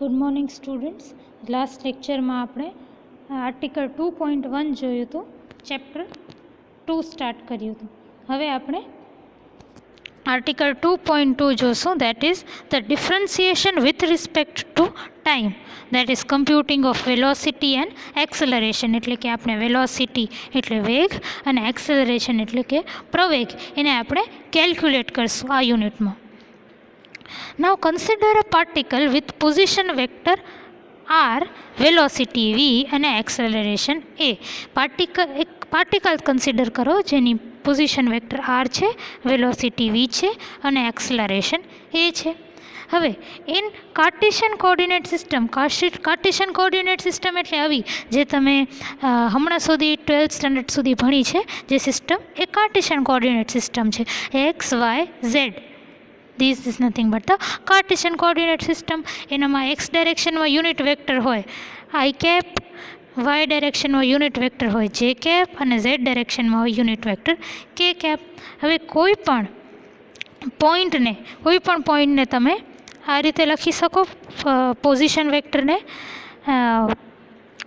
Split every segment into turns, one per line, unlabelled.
Good morning students. Last લેક્ચરમાં આપણે article 2.1 જોયું હતું, ચેપ્ટર 2 સ્ટાર્ટ કર્યું હતું. હવે આપણે આર્ટિકલ 2.2 જોશું, that is the differentiation with respect to time, that is computing of velocity and acceleration. એટલે કે આપણે વેલોસિટી એટલે વેગ અને એક્સલરેશન એટલે કે પ્રવેગ, એને આપણે કેલ્ક્યુલેટ કરશું આ યુનિટમાં. Now consider a particle with position vector r, velocity v અને acceleration a. એક પાર્ટિકલ કન્સિડર કરો જેની પોઝિશન વેક્ટર r છે, વેલોસિટી v છે અને એક્સલરેશન a છે. હવે in Cartesian coordinate system, Cartesian coordinate system એટલે આવી જે તમે હમણાં સુધી 12th સ્ટાન્ડર્ડ સુધી ભણી છે જે સિસ્ટમ, એ કાર્ટેશિયન કોઓર્ડિનેટ સિસ્ટમ છે. X Y Z, this is nothing but the Cartesian coordinate system. એનામાં x ડાયરેક્શનમાં યુનિટ વેક્ટર હોય i કેપ, y ડાયરેક્શનમાં યુનિટ વેક્ટર હોય j કેપ અને z ડાયરેક્શનમાં હોય યુનિટ વેક્ટર k કેપ. હવે કોઈ પણ પોઈન્ટને તમે આ રીતે લખી શકો, પોઝિશન વેક્ટરને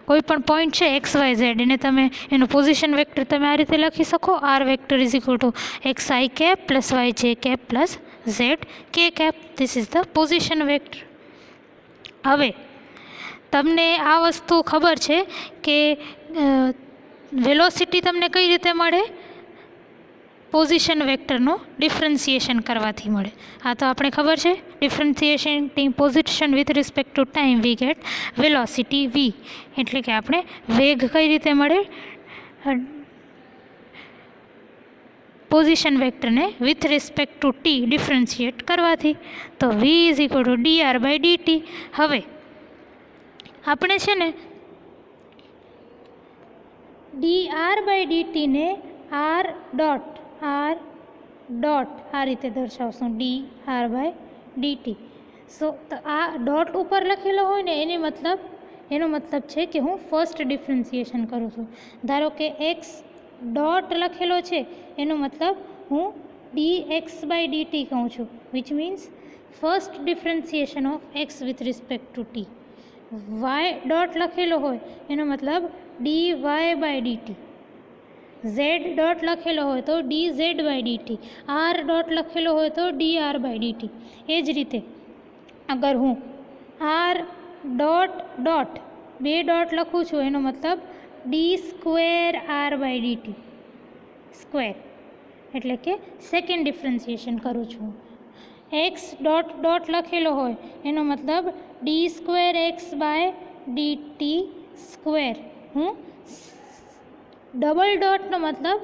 કોઈ પણ પોઈન્ટ છે એક્સ વાય ઝેડ, એને તમે એનું પોઝિશન વેક્ટર તમે આ રીતે લખી શકો, R vector is equal to X I cap plus Y J cap plus Z K cap. This is the position vector. હવે તમને આ વસ્તુ ખબર છે કે વેલોસિટી તમને કઈ રીતે મળે? પોઝિશન વેક્ટરનું ડિફરન્સિએશન કરવાથી મળે. આ તો આપણે ખબર છે, differentiation position with respect to time we get velocity v. એટલે કે આપણે વેગ કઈ રીતે મળે? પોઝિશન વેક્ટરને with respect to T differentiate કરવાથી. તો v is equal to dr by dt. હવે આપણે છે ને dr બાય dt ને r ડોટ આ રીતે દર્શાવશું, dr બાય dt. સો તો આ ડોટ ઉપર લખેલો હોય ને એનો મતલબ છે કે હું ફર્સ્ટ ડિફરન્સિએશન કરું છું. ધારો કે એક્સ ડોટ લખેલો છે એનો મતલબ હું dx બાય dt કહું છું, which means first differentiation of X with respect to T. Y dot લખેલો હોય એનો મતલબ dy by dt. Z dot લખેલો હોય તો dz by dt. R dot લખેલો હોય તો dr બાય dt. એ જ રીતે અગર હું આર ડોટ બે ડોટ લખું છું એનો મતલબ d square R by dt square, એટલે કે સેકન્ડ ડિફરન્સિએશન કરું છું. એક્સ ડોટ લખેલો હોય એનો મતલબ D square X by DT square. હું ડબલ ડોટનો મતલબ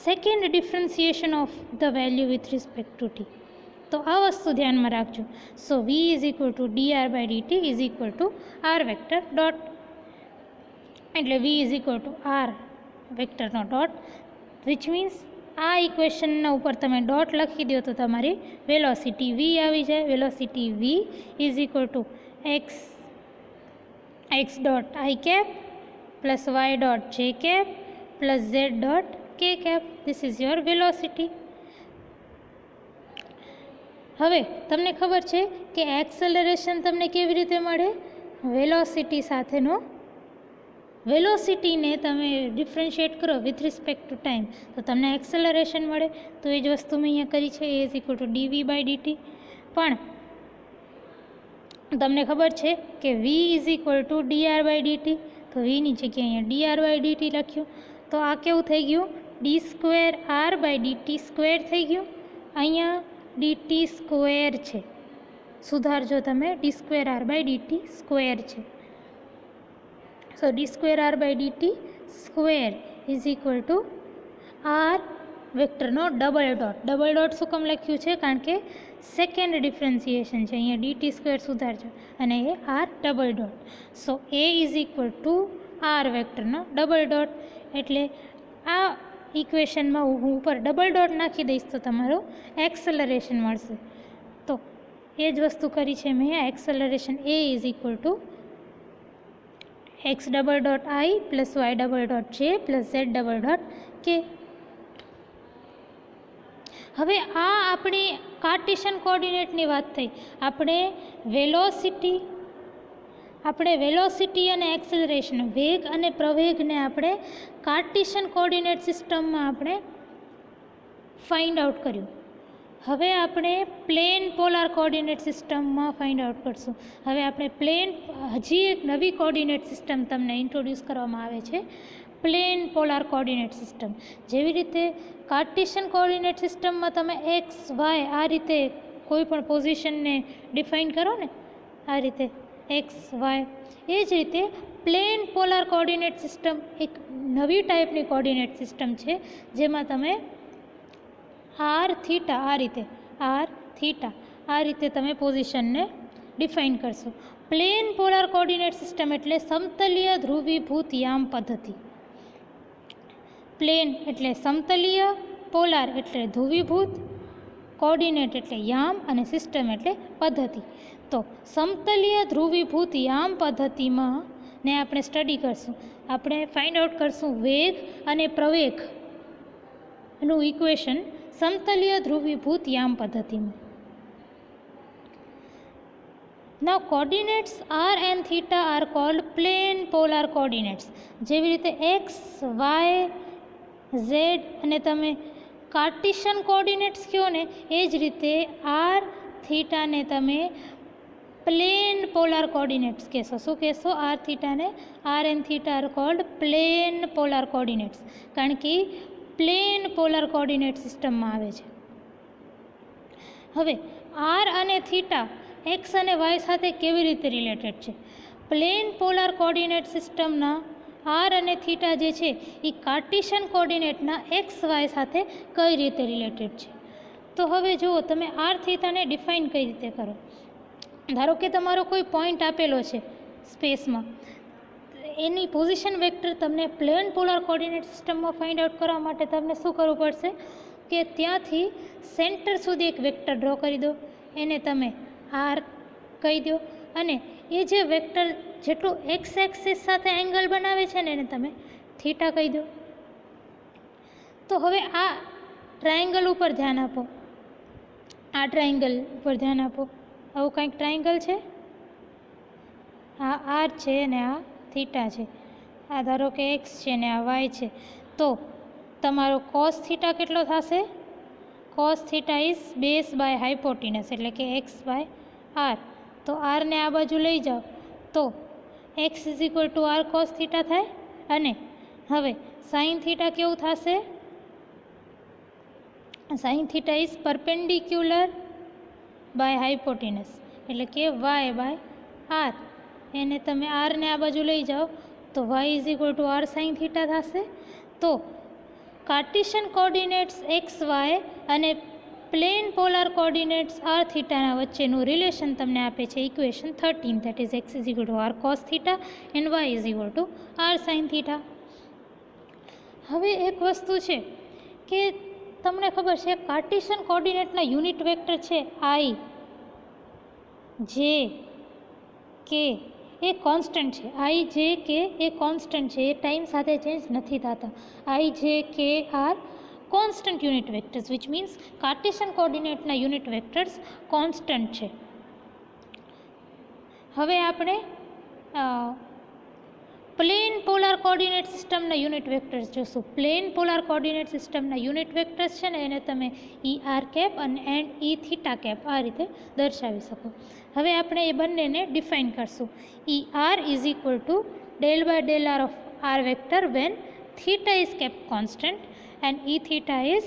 second differentiation of the value with respect to T. તો આ વસ્તુ ધ્યાનમાં રાખજો. So v is equal to dr by dt is equal to R vector dot, એટલે v is equal to R વેક્ટરનો ડોટ, વિચ મીન્સ આ ઇક્વેશનના ઉપર તમે ડોટ લખી દો તો તમારી વેલોસિટી v આવી જાય. Velocity v is equal to X dot I cap plus Y dot J cap plus Z dot K cap. This is your velocity. હવે તમને ખબર છે કે એક્સેલરેશન તમને કેવી રીતે મળે? વેલોસિટી સાથેનો, વેલોસિટીને તમે ડિફરન્શિએટ કરો વિથ રિસ્પેક્ટ ટુ ટાઈમ તો તમને એક્સેલરેશન મળે. તો એ જ વસ્તુ મેં અહીંયા કરી છે, a is equal to dv by dt. પણ તમને ખબર છે કે v is equal to dr by dt, તો vની જગ્યાએ અહીંયા dr બાય dt લખ્યું. તો આ કેવું થઈ ગયું? D square R by dt square થઈ ગયું. અહીંયા dt સ્ક્વેર છે, સુધારજો તમે, d square R by dt square છે. So d square R by dt square is equal to R વેક્ટરનો ડબલ ડોટ શું કામ લખ્યું છે? કારણ કે સેકન્ડ ડિફરન્સિએશન છે, અહીંયા dt સ્ક્વેર સુધારજો અને A R double dot. So A is equal to R વેક્ટરનો ડબલ ડોટ. એટલે આ ઇક્વેશનમાં હું ઉપર ડબલ ડોટ નાખી દઈશ તો તમારું એક્સેલરેશન મળશે. તો એ જ વસ્તુ કરી છે મેં. Acceleration A is equal to X double dot I plus Y double dot J plus Z double dot K. હવે આ આપણી કાર્ટેશિયન કોઓર્ડિનેટની વાત થઈ. આપણે વેલોસિટી અને એક્સેલરેશન, વેગ અને પ્રવેગને આપણે કાર્ટેશિયન કોઓર્ડિનેટ સિસ્ટમમાં આપણે ફાઇન્ડ આઉટ કર્યું. હવે આપણે પ્લેન પોલાર કોઓર્ડિનેટ સિસ્ટમમાં ફાઇન્ડ આઉટ કરશું. હવે આપણે હજી એક નવી કોઓર્ડિનેટ સિસ્ટમ તમને ઇન્ટ્રોડ્યુસ કરવામાં આવે છે, પ્લેન પોલાર કોઓર્ડિનેટ સિસ્ટમ. જેવી રીતે કાર્ટેશિયન કોઓર્ડિનેટ સિસ્ટમમાં તમે એક્સ વાય આ રીતે કોઈ પણ પોઝિશનને ડિફાઇન કરો ને, આ રીતે એક્સ વાય, એ જ રીતે પ્લેન પોલાર કોઓર્ડિનેટ સિસ્ટમ એક નવી ટાઈપની કોઓર્ડિનેટ સિસ્ટમ છે, જેમાં તમે આર થીટા આ રીતે તમે પોઝિશનને ડિફાઇન કરશો. પ્લેન પોલાર કોઓર્ડિનેટ સિસ્ટમ એટલે સમતલીય ધ્રુવીભૂત યામ પદ્ધતિ. પ્લેન એટલે સમતલીય, પોલાર એટલે ધ્રુવીભૂત, કોઓર્ડિનેટ એટલે યામ અને સિસ્ટમ એટલે પદ્ધતિ. તો સમતલીય ધ્રુવીભૂત યામ પદ્ધતિમાં ને આપણે સ્ટડી કરશું. આપણે ફાઇન્ડ આઉટ કરશું વેગ અને પ્રવેગનું ઇક્વેશન સમતલીય ધ્રુવીભૂત યામ પદ્ધતિમાં. Now coordinates r and theta are called plane polar coordinates. જેવી રીતે x, y, z અને તમે કાર્ટેશિયન કોઓર્ડિનેટ્સ કહો ને, એ જ રીતે r, થીટાને તમે પ્લેન પોલાર કોઓર્ડિનેટ્સ કહેશો. શું કહેશો? r, થીટાને r and theta are called plane polar coordinates, કારણ કે પ્લેન પોલાર કોઓર્ડિનેટ સિસ્ટમમાં આવે છે. હવે r અને થીટા એક્સ અને વાય સાથે કેવી રીતે રિલેટેડ છે? પ્લેન પોલાર કોઓર્ડિનેટ સિસ્ટમના આર અને થીટા જે છે એ કાર્ટેશિયન કોઓર્ડિનેટના એક્સ વાય સાથે કઈ રીતે રિલેટેડ છે? તો હવે જુઓ, તમે આર થીટાને ડિફાઇન કઈ રીતે કરો. ધારો કે તમારો કોઈ પોઈન્ટ આપેલો છે સ્પેસમાં, એની પોઝિશન વેક્ટર તમને પ્લેન પોલાર કોઓર્ડિનેટ સિસ્ટમમાં ફાઇન્ડ આઉટ કરવા માટે તમને શું કરવું પડશે કે ત્યાંથી સેન્ટર સુધી એક વેક્ટર ડ્રો કરી દો, એને તમે આર કહી દો, અને એ જે વેક્ટર જેટલું એક્સ એક્સિસ સાથે એંગલ બનાવે છે ને એને તમે થીટા કહી દો. તો હવે આ ટ્રાયેંગલ ઉપર ધ્યાન આપો, આવું કંઈક ટ્રાયેંગલ છે, આ આર છે ને આ થીટા છે, આ ધારો કે એક્સ છે ને આ વાય છે. તો તમારો કોસ થીટા કેટલો થશે? Cos theta is base by hypotenuse, એટલે કે એક્સ બાય આર. તો આરને આ બાજુ લઈ જાઓ તો x is equal to R cos theta થાય. અને હવે સાઇન થીટા કેવું થશે? Sine theta is perpendicular by hypotenuse, એટલે કે વાય બાય આર. એને તમે આરને આ બાજુ લઈ જાઓ તો Y is equal to R sine theta થશે. તો કાર્ટેશિયન કોઓર્ડિનેટ્સ એક્સ વાય અને પ્લેન પોલાર કોઓર્ડિનેટ્સ આર થીટાના વચ્ચેનું રિલેશન તમને આપે છે equation 13, that is X is equal to R cos theta and Y is equal to R sine theta. હવે એક વસ્તુ છે કે તમને ખબર છે કાર્ટેશિયન કોઓર્ડિનેટના યુનિટ વેક્ટર છે આઈ, જે, કે, એ કોન્સ્ટન્ટ છે. આઈ, જે, કે એ કોન્સ્ટન્ટ છે, એ ટાઈમ સાથે ચેન્જ નથી થતા. I, J, K are constant unit vectors, which means Cartesian કોઓર્ડિનેટના યુનિટ વેક્ટર્સ કોન્સ્ટન્ટ છે. હવે આપણે પ્લેન પોલાર કોઓર્ડિનેટ સિસ્ટમના યુનિટ વેક્ટર્સ જોશું. પ્લેન પોલાર કોઓર્ડિનેટ સિસ્ટમના યુનિટ વેક્ટર્સ છે ને એને તમે ઈ આર કેપ અને એન્ડ ઈ થીટા કેપ આ રીતે દર્શાવી શકો. હવે આપણે એ બંનેને ડિફાઇન કરશું. ઈ R is equal to del by del R of R vector when theta is kept constant and e theta is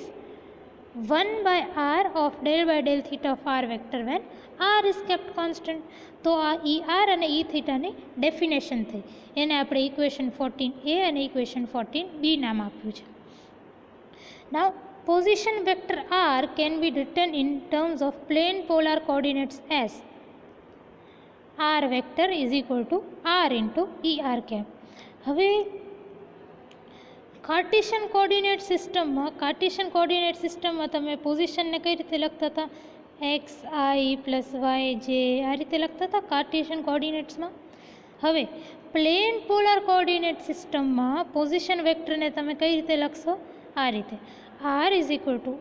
1 by r of del by del theta of r vector when r is kept constant. તો આ e r અને e theta ની definition થઈ, એને આપણે equation 14a અને equation 14b નામ આપ્યું છે. Now position vector r can be written in terms of plane polar coordinates as r vector is equal to r into e r cap. હવે Cartesian coordinate સિસ્ટમમાં તમે પોઝિશનને કઈ રીતે લખતા હતા? એક્સ આઈ પ્લસ વાય જે, આ રીતે લખતા હતા કાર્ટેશિયન કોઓર્ડિનેટ્સમાં. હવે પ્લેન પોલાર કોઓર્ડિનેટ સિસ્ટમમાં પોઝિશન વેક્ટરને તમે કઈ રીતે લખશો? આ રીતે, R is equal to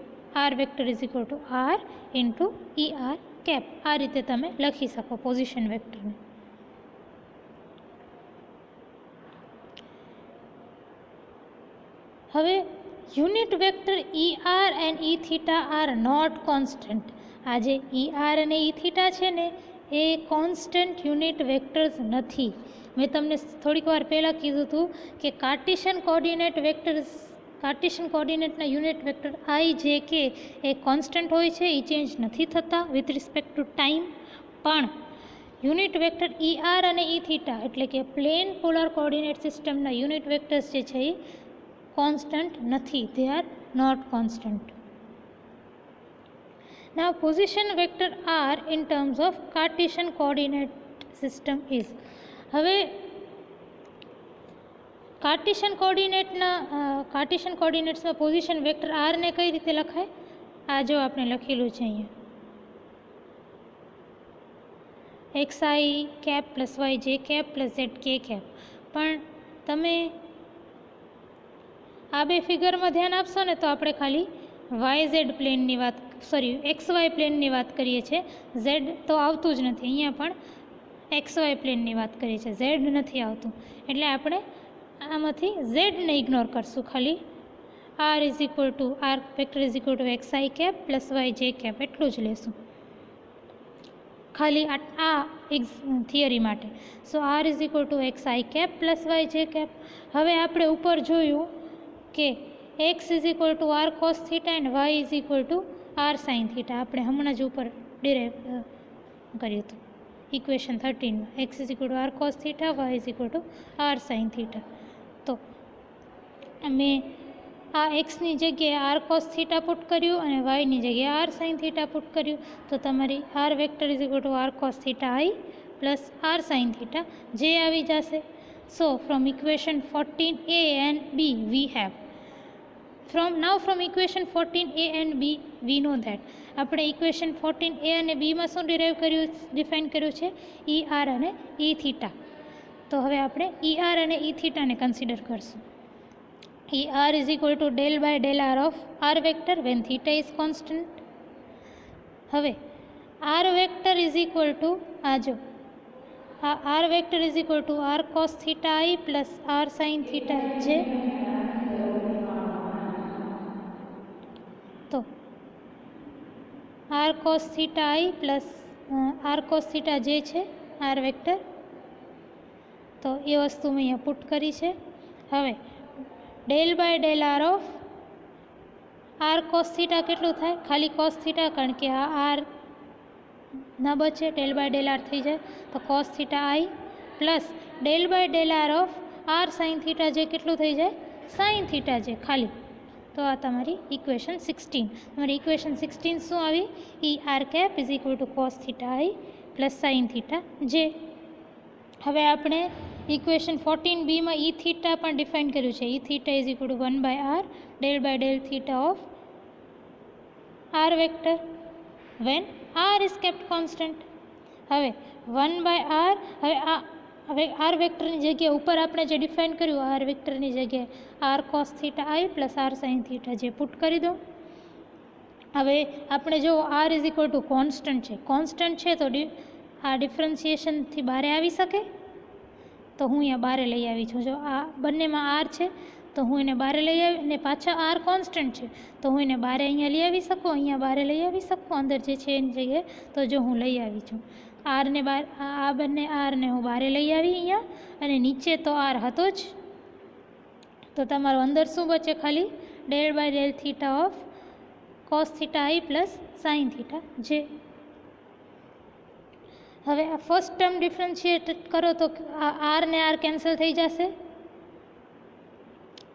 R vector is equal to R into E R cap. આ રીતે તમે લખી શકો પોઝિશન વેક્ટરને. હવે unit vector E R and E theta are not constant. આ જે ઈ આર અને ઈ થીટા છે ને એ કોન્સ્ટન્ટ યુનિટ વેક્ટર્સ નથી. મેં તમને થોડીક વાર પહેલાં કીધું હતું કે કાર્ટેશિયન કોઓર્ડિનેટના યુનિટ વેક્ટર આઈ જે કે એ કોન્સ્ટન્ટ હોય છે, એ ચેન્જ નથી થતા વિથ રિસ્પેક્ટ ટુ ટાઈમ. પણ યુનિટ વેક્ટર ઈ આર અને ઈ થીટા એટલે કે પ્લેન પોલર કોઓર્ડિનેટ સિસ્ટમના યુનિટ વેક્ટર્સ જે છે એ કોન્સ્ટન્ટ નથી. they are not constant. Now position vector r in terms of Cartesian coordinate system is. હવે કાર્ટેશિયન કોઓર્ડિનેટ્સમાં પોઝિશન વેક્ટર r ને કઈ રીતે લખાય? આ જો આપણે લખેલું છે અહીંયા xi cap plus yj cap plus zk cap. પણ તમે આ બે ફિગરમાં ધ્યાન આપશો ને તો આપણે ખાલી YZ પ્લેનની વાત XY પ્લેનની વાત કરીએ છીએ. Z તો આવતું જ નથી. અહીંયા પણ XY પ્લેનની વાત કરીએ છીએ, Z નથી આવતું. એટલે આપણે આમાંથી ઝેડને ઇગ્નોર કરશું. ખાલી r vector is equal to xi cap plus yj cap એટલું જ લેશું ખાલી આ થિયરી માટે. So r is equal to xi cap plus yj cap. હવે આપણે ઉપર જોયું કે x is equal to R cos theta and y is equal to R sine theta. આપણે હમણાં જ ઉપર ડિરાઇવ કર્યું હતું ઇક્વેશન 13માં. x is equal to R cos theta, y is equal to R sine theta. તો મેં આ એક્સની જગ્યાએ આર કોસ થીટા પુટ કર્યું અને વાયની જગ્યાએ આર સાઇન થીટા પુટ કર્યું. તો તમારી R vector is equal to R cos theta I plus R sine theta J આવી જશે. So from equation 14a and b we have from equation 14a and b we know that આપણે equation 14a અને b માં શું define કર્યું છે? ઈ R અને ઈ theta. તો હવે આપણે ઈ આર અને ઈ થીટાને કન્સિડર કરશું. ઈ R is equal to del by del R of R vector when theta is constant. હવે r vector is equal to આ જો આ r vector is equal to R cos theta I plus R sine theta J. તો r cos theta આઈ plus r cos theta J છે R vector, તો એ વસ્તુ મેં અહીંયા પુટ કરી છે. હવે del by del R of R cos theta કેટલું થાય? ખાલી કોસ થીટા, કારણ કે આ આર ના બચે, ડેલ બાય ડેલ આર થઈ જાય. તો cos theta I plus del by del R of R sine theta J કેટલું થઈ જાય? સાઇન થીટા જે ખાલી. તો આ તમારી ઇક્વેશન 16. તમારી ઇક્વેશન 16 શું આવી? E R cap is equal to cos theta I plus sine theta J. હવે આપણે ઇક્વેશન 14b માં ઈ થીટા પણ ડિફાઇન કર્યું છે. E theta is equal to 1 by r del by del theta of R vector when r is kept constant. હવે 1 by R, હવે r વેક્ટરની જગ્યાએ ઉપર આપણે જે ડિફાઇન કર્યું આર વેક્ટરની જગ્યાએ આર કોસ થીટા આઈ plus R sine theta J put કરી દો. હવે આપણે જો R is equal to constant છે તો આ ડિફરન્સિએશનથી બહાર આવી શકે? તો હું અહીંયા બહાર લઈ આવી છું. જો આ બંનેમાં આર છે તો હું એને બહાર લઈ આવી, અને પાછા આર કોન્સ્ટન્ટ છે તો હું એને બહાર અહીંયા લઈ આવી શકું, અહીંયા બહાર લઈ આવી શકું, અંદર જે છે એની જગ્યાએ. તો જો હું લઈ આવી છું આરને બહાર, આ બંને આરને હું બહાર લઈ આવી અહીંયા, અને નીચે તો આર હતો જ. તો તમારું અંદર શું બચે? ખાલી del by del theta of cos theta I plus sine theta J. હવે આ ફર્સ્ટ ટર્મ ડિફરન્શિએટ કરો તો આર ને આર કેન્સલ થઈ જશે.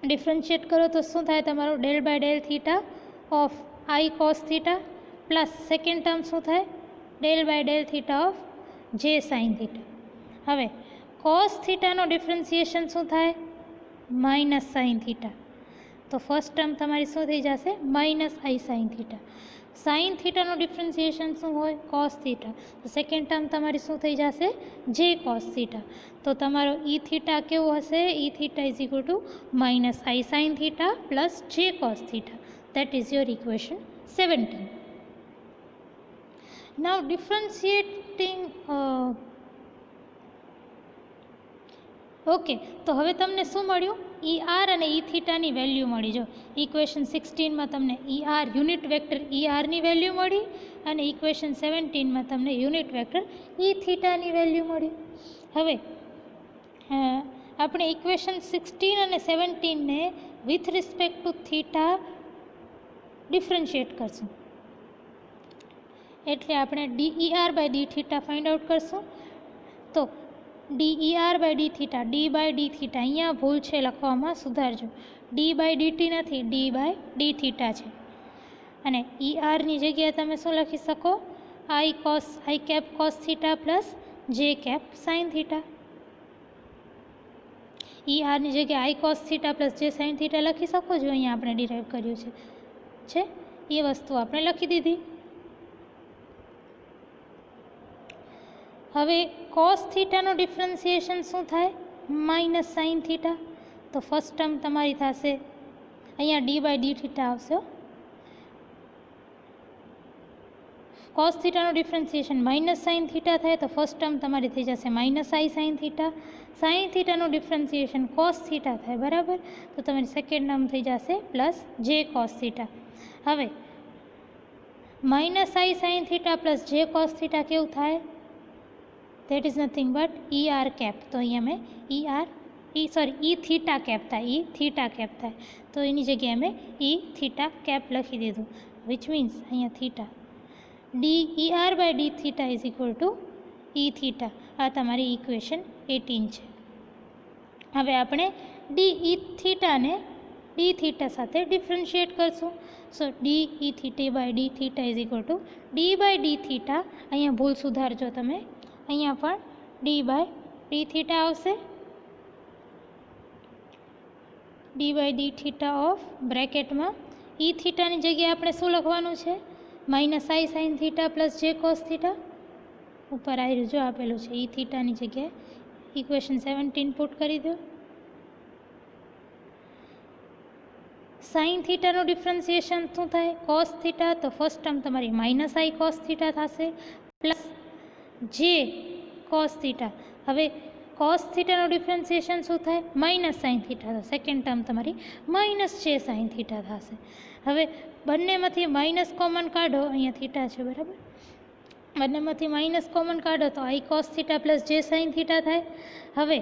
ડિફરન્શિએટ કરો તો શું થાય તમારું? Del by del theta of I cos theta plus second term શું થાય? Del by del theta of J sine theta. હવે કોસ થીટાનો ડિફરન્સિએશન શું થાય? Minus sine theta. તો ફર્સ્ટ ટર્મ તમારી શું થઈ જશે? માઇનસ આઈ સાઇન થીટા. સાઇન થીટાનું ડિફરન્સિએશન શું હોય? Cos theta. તો સેકન્ડ ટર્મ તમારી શું થઈ જશે? જે કોસ થીટા. તો તમારો ઈ થીટા કેવું હશે? E theta is equal to minus I sine theta plus J cos theta. That is your equation 17. Now differentiating okay, તો હવે તમને શું મળ્યું? ઈ આર અને ઈ થીટાની વેલ્યુ મળી. જો ઇક્વેશન 16માં તમને e r unit vector e આરની વેલ્યુ મળી અને ઇક્વેશન 17માં તમને યુનિટ વેક્ટર ઈ થીટાની વેલ્યુ મળી. હવે આપણે ઇક્વેશન 16 અને 17ને with respect to theta differentiate કરશું. એટલે આપણે d E R by D theta find out કરશું. તો D E R by D theta, d by D theta, અહીંયા ભૂલ છે લખવામાં, સુધારજો. ડી બાય ડીટી નથી, ડી બાય ડી થીટા છે. અને ઈ આરની જગ્યાએ તમે શું લખી શકો? I cap cos theta plus j cap sine theta. E આરની જગ્યાએ i cos theta plus j sine theta લખી શકો છો. અહીંયા આપણે ડિરાઈવ કર્યું છે એ વસ્તુ આપણે લખી દીધી. હવે કોસ થીટાનું ડિફરન્સિએશન શું થાય? Minus sine theta. તો ફર્સ્ટ ટર્મ તમારી થશે, અહીંયા ડી બાય ડી થીટા આવશે. કોસ થીટાનું ડિફરન્સિએશન માઇનસ સાઇન થીટા થાય તો ફર્સ્ટ ટર્મ તમારી થઈ જશે માઇનસ આઈ સાઇન થીટા. સાઇન થીટાનું ડિફરન્સિએશન કોસ થીટા થાય, બરાબર? તો તમારી સેકન્ડ ટર્મ થઈ જશે પ્લસ જે કોસ થીટા. હવે માઇનસ આઈ sine theta plus J cos theta કેવું થાય? That is nothing but E R cap. તો અહીંયા મેં ઈ થીટા કેપ થાય, ઈ થીટા કેપ થાય. તો એની જગ્યાએ મેં ઈ થીટા કેપ લખી દીધું, વિચ મીન્સ અહીંયા theta. D E R by D theta is equal to E theta. આ તમારી ઇક્વેશન 18 છે. હવે આપણે ડી ઈ થીટાને ડી થીટા સાથે ડિફરન્શિએટ કરશું. So d E theta by D theta is equal to D by D theta. અહીંયા ભૂલ સુધારજો તમે, અહીંયા પણ ડી બાય ડી થીટા આવશે. D by D theta of બ્રેકેટમાં ઈ થીટાની જગ્યાએ આપણે શું લખવાનું છે? માઇનસ આઈ sine theta plus J cos theta. ઉપર આવી જો આપેલું છે, ઈ થીટાની જગ્યાએ ઇક્વેશન 17 પુટ કરી દો. સાઇન થીટાનું ડિફરન્સિએશન શું થાય? Cos theta. તો ફર્સ્ટ ટર્મ તમારી માઇનસ આઈ કોસ થીટા થશે પ્લસ જે કોસ થીટા. હવે કોસ થીટાનું ડિફરન્સિએશન શું થાય? Minus sine theta. તો સેકન્ડ ટર્મ તમારી માઇનસ જે સાઇન થીટા થશે. હવે બંનેમાંથી માઇનસ કોમન કાઢો, અહીંયા થીટા છે, બરાબર? બંનેમાંથી માઇનસ કોમન કાઢો તો i cos theta plus j sine theta થાય. હવે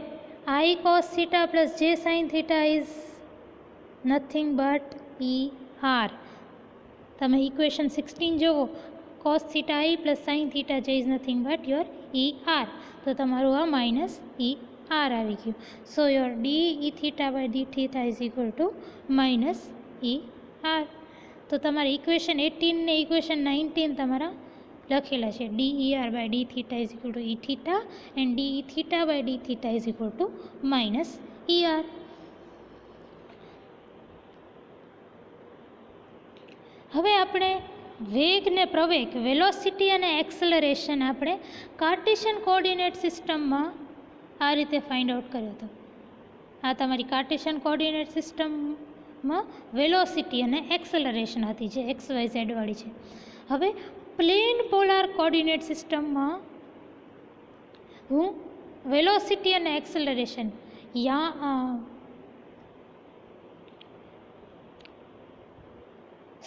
i cos theta plus j sine theta is nothing but E r. તમે ઇક્વેશન 16 જુઓ, cos theta I plus sine theta j is nothing but your e R. તો તમારું આ minus ઈ r આવી ગયું. So your d E theta by D theta is equal to minus E R. તો તમારી equation 18 ને equation 19 તમારા લખેલા છે. D E R by D theta is equal to E theta and D E theta by D theta is equal to minus E R. હવે આપણે વેગ ને પ્રવેગ, વેલોસિટી અને એક્સલરેશન આપણે કાર્ટેશિયન કોઓર્ડિનેટ સિસ્ટમમાં આ રીતે ફાઇન્ડ આઉટ કર્યો હતો. આ તમારી કાર્ટેશિયન કોઓર્ડિનેટ સિસ્ટમમાં વેલોસિટી અને એક્સલરેશન હતી, જે એક્સ વાય ઝેડ વાળી છે. હવે પ્લેન પોલાર કોઓર્ડિનેટ સિસ્ટમમાં હું વેલોસિટી અને એક્સલરેશન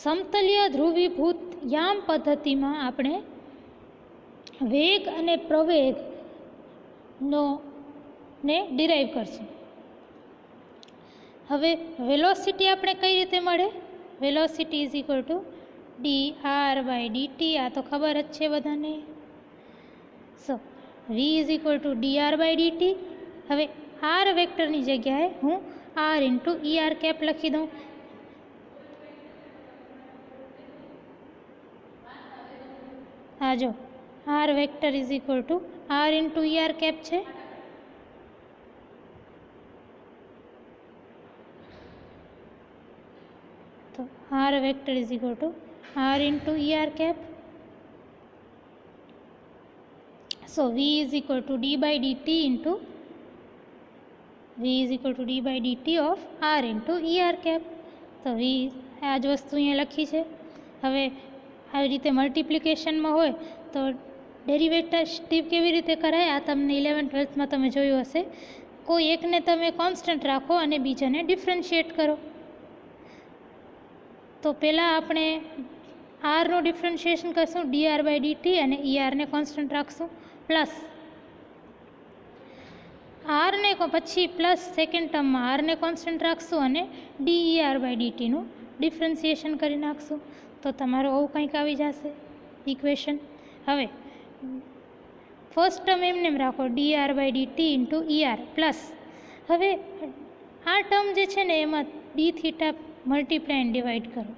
સમતલીય ધ્રુવીભૂત યામ પદ્ધતિમાં આપણે વેગ અને પ્રવેગનો ને ડિરાઈવ કરશું. હવે વેલોસિટી આપણે કઈ રીતે મળે? Velocity is equal to d r by dt. આ તો ખબર જ છે બધાને. So v is equal to d r by dt. હવે આર વેક્ટરની જગ્યાએ હું આર ઇન્ટુ ઈ આર કેપ લખી દઉં. હા, જો r vector is equal to R into E R cap છે. તો r vector is equal to R into E R cap. So v is equal to D by DT into V is equal to D by DT of R into E R cap. તો V આ જ વસ્તુ અહીંયા લખી છે. હવે આવી રીતે મલ્ટિપ્લિકેશનમાં હોય તો ડેરિવેટિવ કેવી રીતે કરાય, આ તમને 11th-12thમાં તમે જોયું હશે. કોઈ એકને તમે કોન્સ્ટન્ટ રાખો અને બીજાને ડિફરન્શિએટ કરો. તો પહેલાં આપણે આરનું ડિફરન્શિએશન કરશું, dr/dt, અને ને કોન્સ્ટન્ટ રાખશું, પ્લસ આરને પછી પ્લસ સેકન્ડ ટર્મમાં આરને કોન્સ્ટન્ટ રાખશું અને der/dtનું ડિફરન્શિએશન કરી નાખશું. તો તમારું આવું કંઈક આવી જશે ઇક્વેશન. હવે ફર્સ્ટ ટર્મ એમને રાખો, dr/dt ઇન્ટુ પ્લસ. હવે આ ટર્મ જે છે ને એમાં D theta multiply and divide કરો.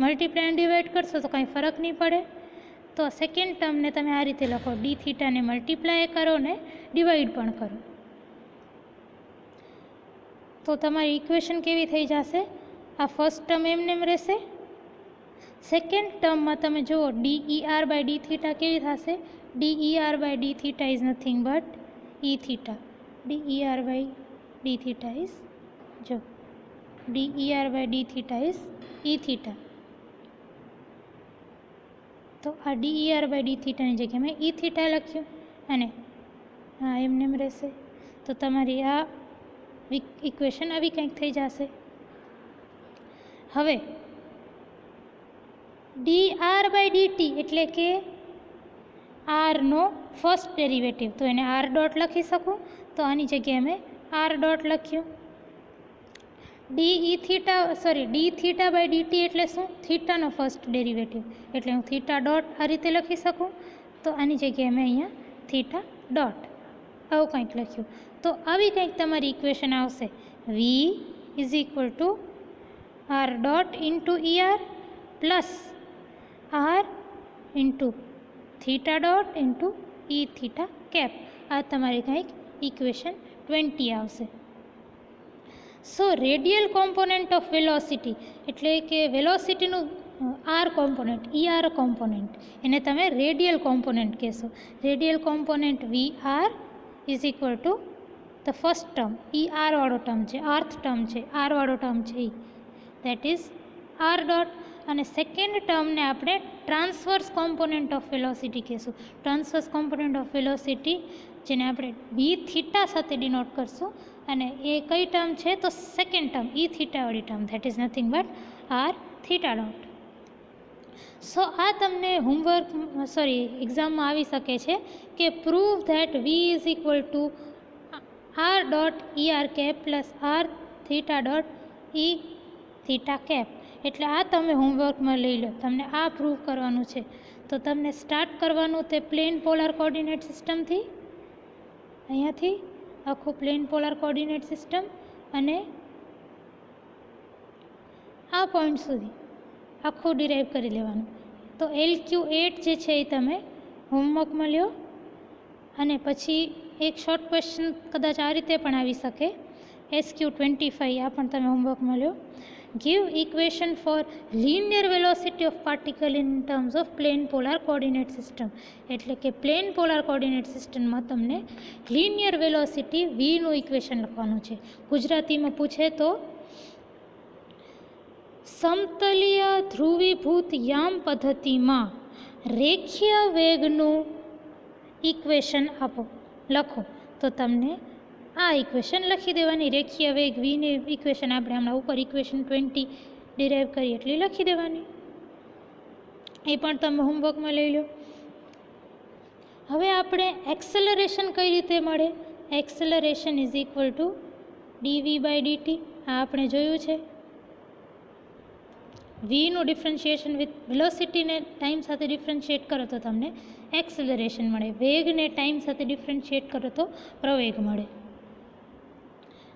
મલ્ટીપ્લાય એન્ડ ડિવાઈડ કરશો તો કાંઈ ફરક નહીં પડે. તો સેકન્ડ ટર્મને તમે આ રીતે લખો, ડી થીટાને મલ્ટીપ્લાય કરો ને ડિવાઈડ પણ કરો. તો તમારી ઇક્વેશન કેવી થઈ જશે, આ ફર્સ્ટ ટર્મ એમને રહેશે. સેકન્ડ ટર્મમાં તમે જુઓ der/d થીટા કેવી થશે, der/d theta is nothing but e theta. der/d theta is der/d theta is e theta. તો આ der/d થીટાની જગ્યાએ મેં e થીટા લખ્યું અને હા એમને રહેશે. તો તમારી આ ઇક્વેશન આવી કંઈક થઈ જશે. હવે dr/dt એટલે કે આરનો ફર્સ્ટ ડેરિવેટિવ, તો એને આર ડોટ લખી શકું. તો આની જગ્યાએ મેં આર ડોટ લખ્યું. ડી થીટા/dt એટલે શું, થીટાનો ફર્સ્ટ ડેરિવેટિવ, એટલે હું થીટા ડોટ આ રીતે લખી શકું. તો આની જગ્યાએ મેં અહીંયા થીટા ડોટ આવું કંઈક લખ્યું. તો આવી કંઈક તમારી ઇક્વેશન આવશે, v is equal to R dot into plus R into theta dot into e theta cap. આ તમારી કંઈક ઇક્વેશન 20 આવશે. So radial component of velocity એટલે કે વેલોસિટીનું આર કોમ્પોનન્ટ, કોમ્પોનન્ટ, એને તમે રેડિયલ કોમ્પોનન્ટ કહેશો. Radial component vr is equal to the first term, વાળો ટર્મ છે, ટર્મ છે, વાળો ટર્મ છે એ, દેટ ઇઝ આર ડોટ. અને સેકન્ડ ટર્મને આપણે ટ્રાન્સવર્સ કોમ્પોનન્ટ ઓફ વેલોસિટી કહીશું. ટ્રાન્સવર્સ કોમ્પોનન્ટ ઓફ વેલોસિટી જેને આપણે ડી થીટા સાથે ડિનોટ કરશું. અને એ કઈ ટર્મ છે, તો સેકન્ડ ટર્મ e થીટાવાળી term, that is nothing but r theta dot. So આ તમને એક્ઝામમાં આવી શકે છે કે prove that v is equal to R dot cap plus r theta dot e theta cap. એટલે આ તમે હોમવર્કમાં લઈ લો, તમને આ પ્રૂવ કરવાનું છે. તો તમને સ્ટાર્ટ કરવાનું તે પ્લેન પોલાર કોઓર્ડિનેટ સિસ્ટમથી, અહીંયાથી આખું પ્લેન પોલાર કોઓર્ડિનેટ સિસ્ટમ અને આ પોઈન્ટ સુધી આખું ડિરાઈવ કરી લેવાનું. તો LQ8 જે છે એ તમે હોમવર્કમાં લ્યો. અને પછી એક શોર્ટ ક્વેશ્ચન કદાચ આ રીતે પણ આવી શકે, SQ25, આ પણ તમે હોમવર્કમાં લ્યો. Give equation for linear velocity of particle in terms of plane polar coordinate system. એટલે કે પ્લેન પોલાર કોઓર્ડિનેટ સિસ્ટમમાં તમને લિનિયર વેલોસિટી વીનું ઇક્વેશન લખવાનું છે. ગુજરાતીમાં પૂછે તો સમતલીય ધ્રુવીભૂત યામ પદ્ધતિમાં રેખીય વેગનું ઇક્વેશન આપો, લખો. તો તમને આ ઇક્વેશન લખી દેવાની. રેખીય વેગ વીની ઇક્વેશન આપણે હમણાં ઉપર ઇક્વેશન 20 ડિરાઈવ કરી એટલી લખી દેવાની. એ પણ તમે હોમવર્કમાં લઈ લો. હવે આપણે એક્સેલરેશન કઈ રીતે મળે, acceleration is equal two dv/dt. આ આપણે જોયું છે. વીનું ડિફરન્શિએશન વિથ વેલોસિટીને ટાઈમ સાથે ડિફરન્શિએટ કરો તો તમને એક્સેલરેશન મળે. વેગને ટાઈમ સાથે ડિફરન્શિએટ કરો તો પ્રવેગ મળે.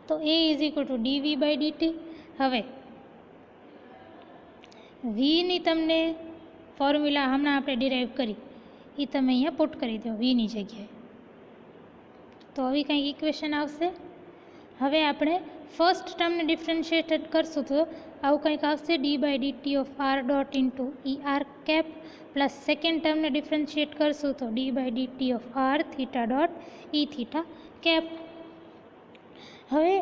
તો a is equal two dv/dt. હવે વીની તમને ફોર્મ્યુલા હમણાં આપણે ડિરાઈવ કરી એ તમે અહીંયા પુટ કરી દો વીની જગ્યાએ. તો આવી કંઈક ઇક્વેશન આવશે. હવે આપણે ફર્સ્ટ ટર્મને ડિફરન્શિએટ કરશું તો આવું કંઈક આવશે, d/dt of R dot into cap plus second ટર્મને ડિફરન્શિએટ કરશું તો d/dt of R theta dot theta cap. હવે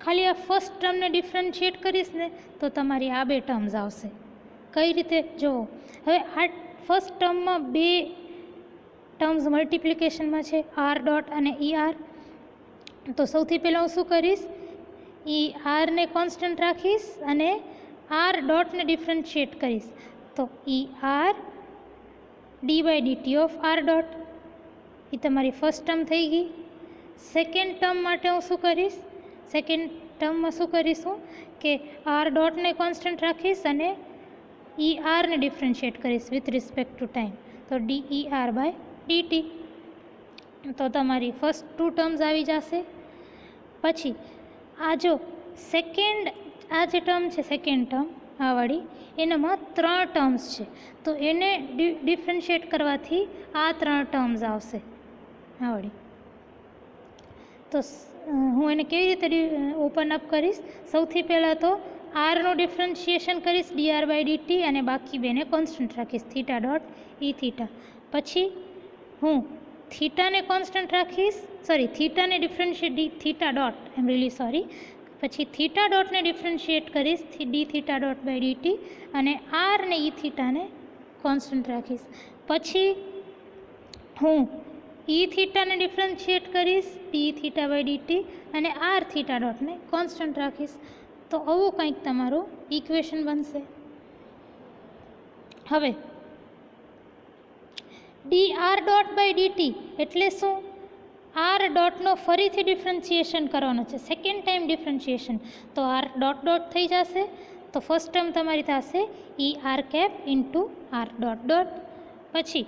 ખાલી આ ફર્સ્ટ ટર્મને ડિફરન્શિએટ કરીશ ને તો તમારી આ બે ટર્મ્સ આવશે. કઈ રીતે જુઓ. હવે આ ફર્સ્ટ ટર્મમાં બે ટર્મ્સ મલ્ટિપ્લિકેશનમાં છે, આર ડોટ અને ઈ આર. તો સૌથી પહેલાં હું શું કરીશ, ઈ આરને કોન્સ્ટન્ટ રાખીશ અને આર ડોટને ડિફરન્શિએટ કરીશ. તો e r d by DT of R dot, એ તમારી ફર્સ્ટ ટર્મ થઈ ગઈ. સેકન્ડ ટર્મ માટે હું શું કરીશ, સેકન્ડ ટર્મમાં શું કરીશું કે આર ડોટને કોન્સ્ટન્ટ રાખીશ અને ઈ આરને ડિફરન્શિએટ કરીશ વિથ રિસ્પેક્ટ ટુ ટાઈમ. તો D E R by DT. તો તમારી ફર્સ્ટ ટુ ટર્મ્સ આવી જશે. પછી આ જો સેકન્ડ આ જે ટર્મ છે, સેકન્ડ ટર્મ આ વાળી, એનામાં 3 ટર્મ્સ છે. તો એને ડિફરન્શિએટ કરવાથી આ 3 ટર્મ્સ આવશે આ વાળી. તો હું એને કેવી રીતે ઓપન અપ કરીશ, સૌથી પહેલાં તો આરનું ડિફરન્શિએશન કરીશ ડી આર બાય ડીટી અને બાકી બેને કોન્સ્ટન્ટ રાખીશ થીટા ડોટ ઈ થીટા. પછી હું થીટાને કોન્સ્ટન્ટ રાખીશ, થીટાને differentiate theta dot, I am really sorry. પછી થીટા ડોટને ડિફરન્શિએટ કરીશ d theta dot by dt અને આર ને ઈ થીટાને કોન્સ્ટન્ટ રાખીશ. પછી હું ઈ થીટાને ડિફરન્શિએટ કરીશ ડી થીટા બાય ડીટી અને આર થીટા ડોટને કોન્સ્ટન્ટ રાખીશ. તો આવું કંઈક તમારું ઇક્વેશન બનશે. હવે d r dot by DT એટલે શું, આર ડોટનો ફરીથી ડિફરન્શિએશન કરવાનો છે, સેકન્ડ ટાઈમ ડિફરન્શિએશન. તો આર ડોટ ડોટ થઈ જશે. તો ફર્સ્ટ ટર્મ તમારી થશે e R cap into r dot dot. પછી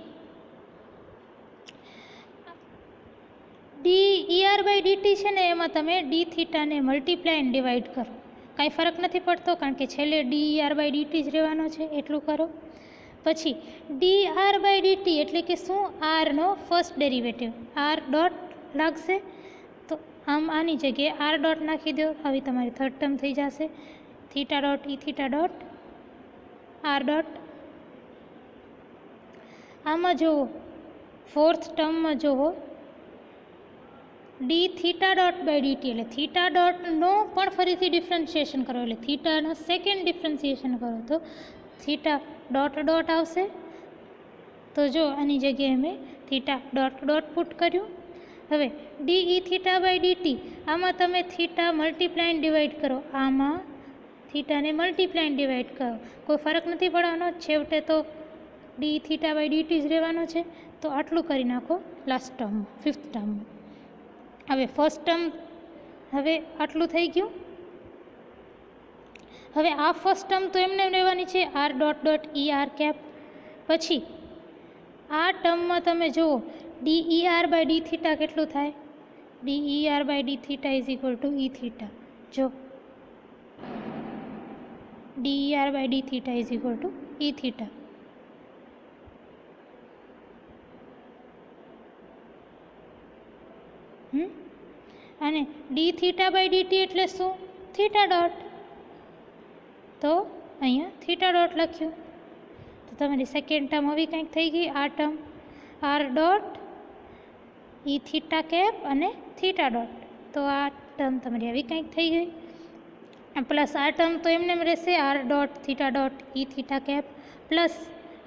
D E R by dt છે ને, એમાં તમે ડી થીટાને મલ્ટીપ્લાય એન્ડ ડિવાઈડ કરો, કાંઈ ફરક નથી પડતો કારણ કે છેલ્લે d E R by dt જ રહેવાનો છે, એટલું કરો. પછી ડી આર બાય ડીટી એટલે કે શું, આરનો ફર્સ્ટ ડેરિવેટિવ આર ડોટ લાગશે. તો આમ આની જગ્યાએ આર ડોટ નાખી દો, આવી તમારી થર્ડ ટર્મ થઈ જશે થીટા ડોટ ઈ થીટા ડોટ આર ડોટ. આમાં જુઓ ફોર્થ ટર્મમાં જુઓ D theta dot by DT એટલે થીટા ડોટનો પણ ફરીથી ડિફરન્શિએશન કરો, એટલે થીટાનો સેકન્ડ ડિફરન્શિએશન કરો તો થીટા ડોટ ડોટ આવશે. તો જો આની જગ્યાએ મેં થીટા ડોટ ડોટ પુટ કર્યું. હવે D E theta by DT, આમાં તમે થીટા મલ્ટીપ્લાય એન્ડ ડિવાઈડ કરો, આમાં થીટાને મલ્ટીપ્લાય એન્ડ ડિવાઈડ કરો, કોઈ ફરક નથી પડવાનો, છેવટે તો ડી થીટા બાય ડીટી જ રહેવાનો છે. તો આટલું કરી નાખો લાસ્ટ ટર્મમાં, ફિફ્થ ટર્મમાં. હવે ફર્સ્ટ ટર્મ હવે આટલું થઈ ગયું. હવે આ ફર્સ્ટ ટર્મ તો એમને રહેવાની છે r dot dot e R cap. પછી આ ટર્મમાં તમે જુઓ d E R by D theta કેટલું થાય, d E R by D theta is equal to E theta. જો D E R by D theta is equal to E theta. અને d theta by DT એટલે શું, theta dot. તો અહીંયા theta dot લખ્યું. તો તમારી સેકન્ડ ટર્મ આવી કંઈક થઈ ગઈ. આ ટર્મ આર ડોટ ઈ થીટા કેપ અને થીટા ડોટ, તો આ ટર્મ તમારી આવી કંઈક થઈ ગઈ. પ્લસ આ ટર્મ તો એમને એમ રહેશે આર ડોટ થીટા ડોટ ઈ થીટા કેપ, પ્લસ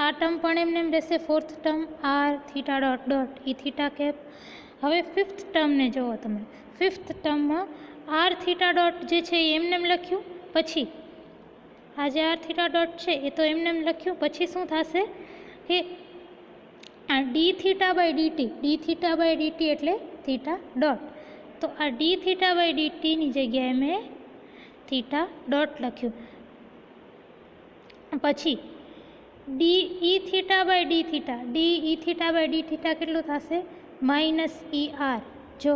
આ ટર્મ પણ એમને એમ રહેશે fourth term r theta dot dot ઈ થીટા કેપ. હવે ફિફ્થ ટર્મને જુઓ તમે, ફિફ્થ ટર્મમાં આર થીટા ડોટ જે છે એ એમને એમ લખ્યું, પછી આ જે આર થીટા ડોટ છે એ તો એમને એમ લખ્યું, પછી શું થશે કે આ D theta by DT, D theta by DT એટલે થીટા ડોટ. તો આ ડી થીટા બાય ડીટીની જગ્યાએ મેં થીટા ડોટ લખ્યું. પછી D E theta by D theta, D E theta by D theta કેટલું થશે, માઇનસ ઈ આર. જો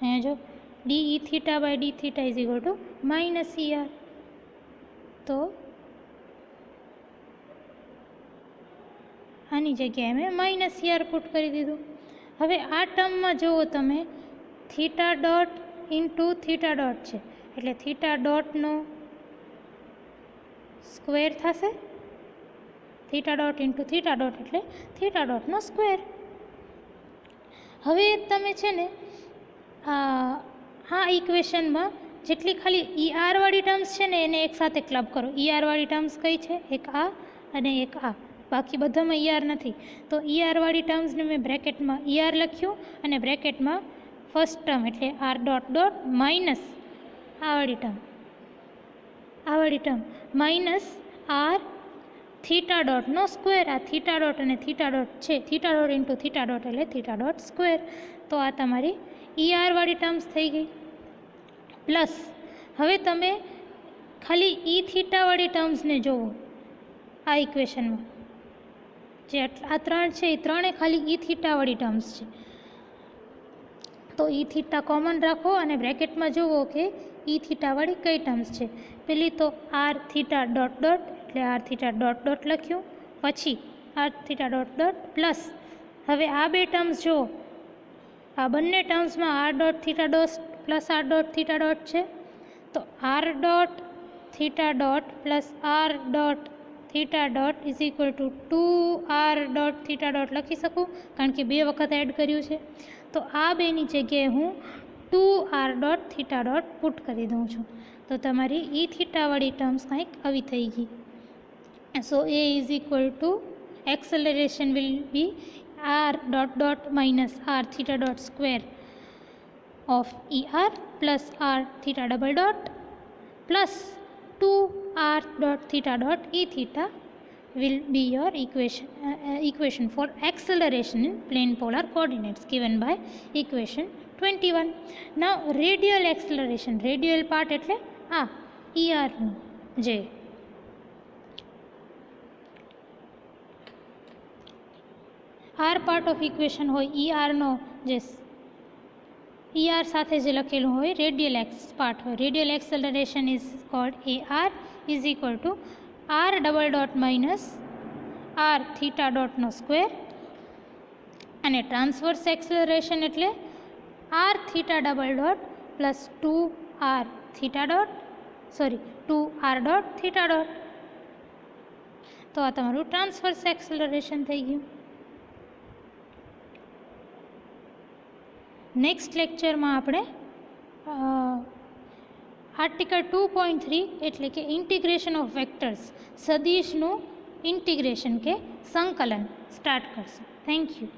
અહીંયા જો D E theta by D theta is equal to minus E R. તો આની જગ્યાએ મેં માઇનસ ઈ આર પુટ કરી દીધું. હવે આ ટર્મમાં જુઓ તમે theta dot into theta dot છે, એટલે થીટા ડોટનો સ્ક્વેર થશે, theta dot into theta dot એટલે થીટા ડોટનો સ્ક્વેર. હવે તમે છે ને આ ઇક્વેશનમાં જેટલી ખાલી ER વાળી ટર્મ્સ છે ને એને એકસાથે ક્લબ કરો. ER વાળી ટર્મ્સ કઈ છે? એક આ અને એક આ, બાકી બધામાં ER નથી. તો ER વાળી ટર્મ્સને મેં બ્રેકેટમાં ER લખ્યું અને બ્રેકેટમાં ફર્સ્ટ ટર્મ એટલે R ડોટ ડોટ માઇનસ આ વાળી ટર્મ માઇનસ R થીટા ડોટનો સ્ક્વેર. આ થીટા ડોટ અને થીટા ડોટ છે, theta dot into theta dot એટલે થીટા ડોટ સ્ક્વેર. તો આ તમારી ER વાળી ટર્મ્સ થઈ ગઈ. પ્લસ હવે તમે ખાલી E થીટા વાળી ટર્મ્સને જોવો આ ઇક્વેશનમાં, જે આ ત્રણ છે એ ત્રણે ખાલી E થીટા વાળી ટર્મ્સ છે. તો E થીટા કોમન રાખો અને બ્રેકેટમાં જુઓ કે E થીટા વાળી કઈ ટર્મ્સ છે. પેલી તો R થીટા ડોટ ડોટ એટલે R થીટા ડોટ ડોટ લખ્યું, પછી R theta dot dot plus હવે આ બે ટર્મ્સ જુઓ, આ બંને ટર્મ્સમાં R dot theta dot plus R dot theta dot છે. તો R dot theta dot plus R dot theta dot is equal two 2R dot theta dot લખી શકું, કારણ કે બે વખત એડ કર્યું છે. તો આ બેની જગ્યાએ હું 2R dot theta dot put કરી દઉં છું. તો તમારી E થીટાવાળી ટર્મ્સ કંઈક આવી થઈ ગઈ. સો A is equal two acceleration will be R dot dot minus R theta dot square of ER plus R theta double dot plus 2R dot theta dot E theta will be your equation for acceleration in plane polar coordinates given by equation 21. Now radial acceleration, radial part એટલે આ ER નું જે R part of equation હોય, ER નો જે ER સાથે જે લખેલું હોય રેડિયલ પાર્ટ હોય, radial acceleration is called AR is equal to R double dot minus R theta ડોટનો સ્ક્વેર, અને ટ્રાન્સવર્સ એક્સેલરેશન એટલે R theta double dot plus 2R theta dot 2R dot theta dot. તો આ તમારું transverse acceleration થઈ ગયું. Next લેક્ચરમાં આપણે આર્ટિકલ 2.3 એટલે કે ઇન્ટિગ્રેશન ઓફ વેક્ટર્સ, સદિશનું ઇન્ટિગ્રેશન કે સંકલન સ્ટાર્ટ કરશું. Thank you.